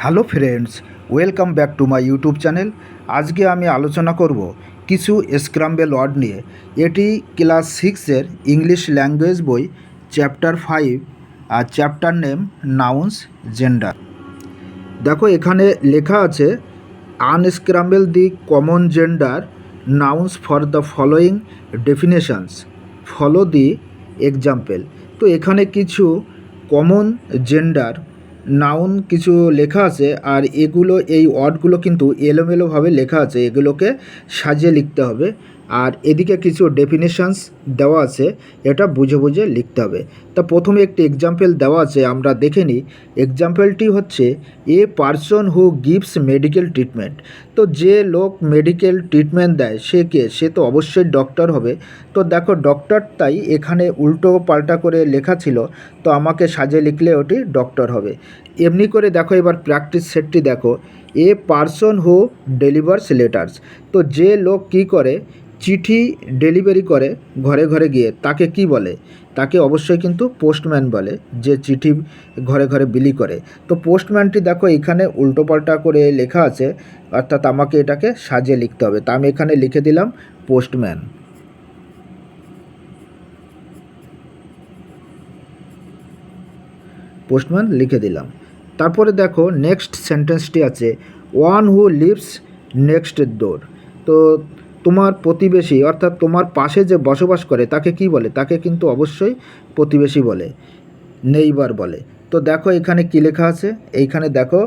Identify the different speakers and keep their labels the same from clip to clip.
Speaker 1: Hello friends, welcome back to my YouTube channel. আজকে আমি আলোচনা করব কিছু স্ক্রাম্বল ওয়ার্ড নিয়ে। এটি ক্লাস 6-এর ইংলিশ ল্যাঙ্গুয়েজ বই চ্যাপ্টার 5 আর চ্যাপ্টার নেম নাউন্স জেন্ডার। দেখো এখানে লেখা আছে unscramble the common gender nouns for the following definitions, follow the example. তো এখানে কিছু কমন জেন্ডার নাউন কিছু লেখা আছে, আর এগুলো এই ওয়ার্ডগুলো কিন্তু এলোমেলোভাবে লেখা আছে, এগুলোকে সাজিয়ে লিখতে হবে। আর এদিকে কিছু ডেফিনেশনস দেওয়া আছে, এটা বুঝে বুঝে লিখতে হবে। তা প্রথমে একটি এক্সাম্পল দেওয়া আছে, আমরা দেখে নিই। এক্সাম্পলটি হচ্ছে a person who gives medical treatment. তো যে লোক মেডিকেল ট্রিটমেন্ট দেয় সে কে? সে তো অবশ্যই ডক্টর হবে। তো দেখো ডক্টর, তাই এখানে উল্টো পাল্টা করে লেখা ছিল, তো আমাকে সাজিয়ে লিখলে ওটি ডক্টর হবে। এমনি করে দেখো, এবার প্র্যাকটিস সেটটি দেখো। A person who delivers letters. তো যে লোক কি করে? চিঠি ডেলিভারি করে ঘরে ঘরে গিয়ে, তাকে কি বলে? তাকে অবশ্যই কিন্তু পোস্টম্যান বলে, যে চিঠি ঘরে ঘরে বিলি করে। তো পোস্টম্যানটি দেখো এখানে উল্টোপাল্টা করে লেখা আছে, অর্থাৎ আমাকে এটাকে সাজিয়ে লিখতে হবে। তা আমি এখানে লিখে দিলাম পোস্টম্যান। পোস্টম্যান লিখে দিলাম। তারপরে দেখো নেক্সট সেন্টেন্সটি আছে one who lives next door. তো তোমার প্রতিবেশী, অর্থাৎ তোমার পাশে যে বসবাস করে তাকে কি বলে? তাকে কিন্তু অবশ্যই প্রতিবেশী বলে, নেইবার বলে। তো দেখো এখানে কি লেখা আছে, এইখানে দেখো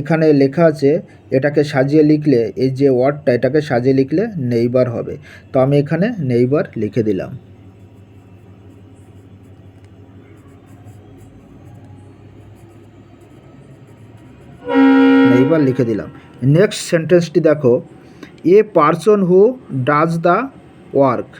Speaker 1: এখানে লেখা আছে, এটাকে সাজিয়ে লিখলে, এই যে ওয়ার্ডটা এটাকে সাজিয়ে লিখলে নেইবার হবে। তো আমি এখানে নেইবার লিখে দিলাম। এইবার লিখে দিলাম। নেক্সট সেন্টেন্সটি দেখো a person who does the work.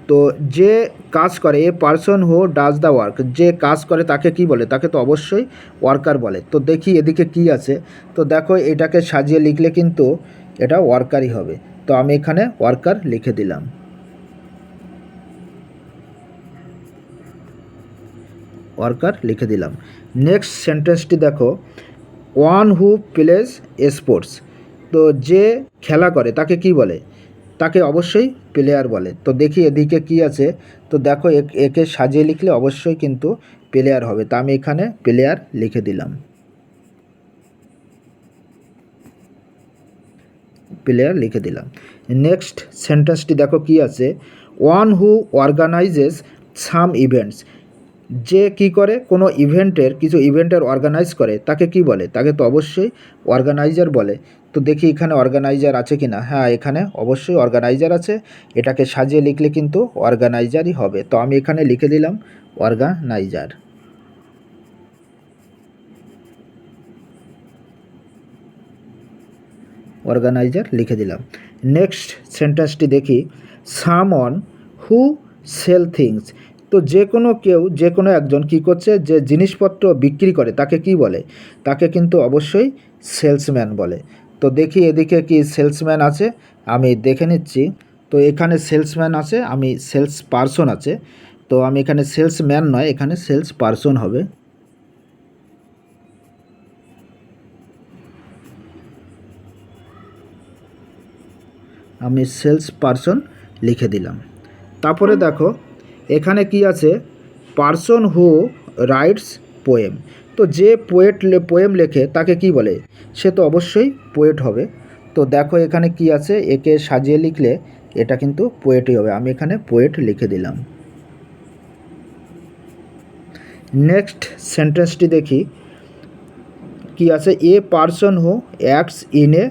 Speaker 1: তো যে কাজ করে, a person who does the work, যে কাজ করে তাকে কি বলে? তাকে তো অবশ্যই ওয়ার্কার বলে। তো দেখি এদিকে কি আছে। তো দেখো এটাকে সাজিয়ে লিখলে কিন্তু এটা ওয়ার্কারই হবে। তো আমি এখানে ওয়ার্কার লিখে দিলাম। ওয়ার্কার লিখে দিলাম। নেক্সট সেন্টেন্সটি দেখো ওয়ান হু প্লেস স্পোর্টস। তো যে খেলা করে তাকে কি বলে? তাকে অবশ্যই প্লেয়ার বলে। তো দেখি এদিকে কি আছে। তো দেখো একে সাজিয়ে লিখলে অবশ্যই কিন্তু প্লেয়ার হবে। তা আমি এখানে প্লেয়ার লিখে দিলাম। প্লেয়ার লিখে দিলাম। নেক্সট সেন্টেন্সটি দেখো কি আছে ওয়ান হু অর্গানাইজেস সাম ইভেন্টস। যে কি করে? কোনো ইভেন্টের, কিছু ইভেন্টের অর্গানাইজ করে তাকে কি বলে? তাকে তো অবশ্যই অর্গানাইজার বলে। তো দেখি এখানে অর্গানাইজার আছে কি না। হ্যাঁ, এখানে অবশ্যই অর্গানাইজার আছে। এটাকে সাজিয়ে লিখলে কিন্তু অর্গানাইজারই হবে। তো আমি এখানে লিখে দিলাম অর্গানাইজার। অর্গানাইজার লিখে দিলাম। নেক্সট সেন্টেন্সটি দেখি সামওয়ান হু সেল থিংস। তো যে কোনো কেউ, যে কোনো একজন কী করছে? যে জিনিসপত্র বিক্রি করে তাকে কি বলে? তাকে কিন্তু অবশ্যই সেলসম্যান বলে। তো দেখি এদিকে কি সেলসম্যান আছে, আমি দেখে নিচ্ছি। তো এখানে সেলসম্যান আছে, আমি সেলস পারসন আছে। তো আমি এখানে সেলসম্যান নয়, এখানে সেলস পারসন হবে। আমি সেলস পারসন লিখে দিলাম। তারপরে দেখো এখানে কি আছে পারসন হু রাইটস পোয়েম। তো যে পোয়েম লেখে তাকে কি বলে? সে তো অবশ্যই পোয়েট হবে। তো দেখো এখানে কি আছে, একে সাজিয়ে লিখলে এটা কিন্তু পোয়েটই হবে। আমি এখানে পোয়েট লিখে দিলাম। নেক্সট সেন্টেন্সটি দেখি কি আছে a person who acts in a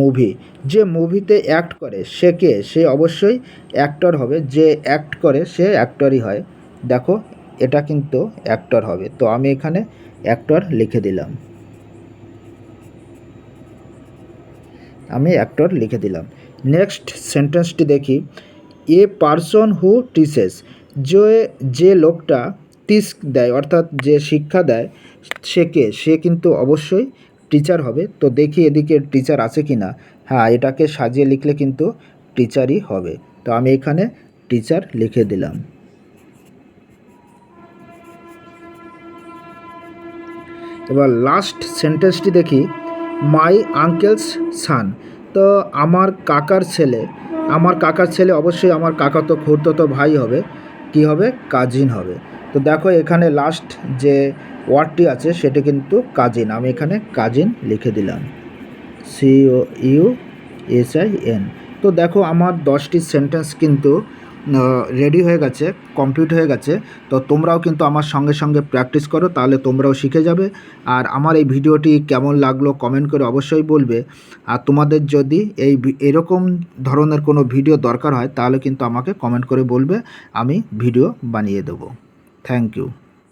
Speaker 1: movie. যে মুভিতে অ্যাক্ট করে সে কে? সে অবশ্যই অ্যাক্টর হবে। যে অ্যাক্ট করে সে অ্যাক্টরই হয়। দেখো এটা কিন্তু অ্যাক্টর হবে। তো আমি এখানে অ্যাক্টর লিখে দিলাম। আমি অ্যাক্টর লিখে দিলাম। নেক্সট সেন্টেন্সটি দেখি এ পারসন হু টিচেস। যে লোকটা টিচ দেয়, অর্থাৎ যে শিক্ষা দেয় সে কে? সে কিন্তু অবশ্যই টিচার হবে। তো দেখি এদিকে টিচার আছে কি না। হ্যাঁ, এটাকে সাজিয়ে লিখলে কিন্তু টিচারই হবে। তো আমি এখানে টিচার লিখে দিলাম। এবার লাস্ট সেন্টেন্সটি দেখি, মাই আঙ্কেলস সান। তো আমার কাকার ছেলে অবশ্যই আমার কাকাতো খুড়তুতো ভাই হবে, কি হবে, কাজিন হবে। তো দেখো এখানে লাস্ট যে ওয়ার্ডটি আছে সেটা কিন্তু কাজিন, আমি এখানে কাজিন লিখে দিলাম, COUSIN। তো দেখো আমার 10টি সেন্টেন্স কিন্তু রেডি হয়ে গেছে, কমপ্লিট হয়ে গেছে। তো তোমরাও কিন্তু আমার সঙ্গে সঙ্গে প্র্যাকটিস করো, তাহলে তোমরাও শিখে যাবে। আর আমার এই ভিডিওটি কেমন লাগলো কমেন্ট করে অবশ্যই বলবে। আর তোমাদের যদি এরকম ধরনের কোনো ভিডিও দরকার হয় তাহলে কিন্তু আমাকে কমেন্ট করে বলবে, আমি ভিডিও বানিয়ে দেবো। Thank you.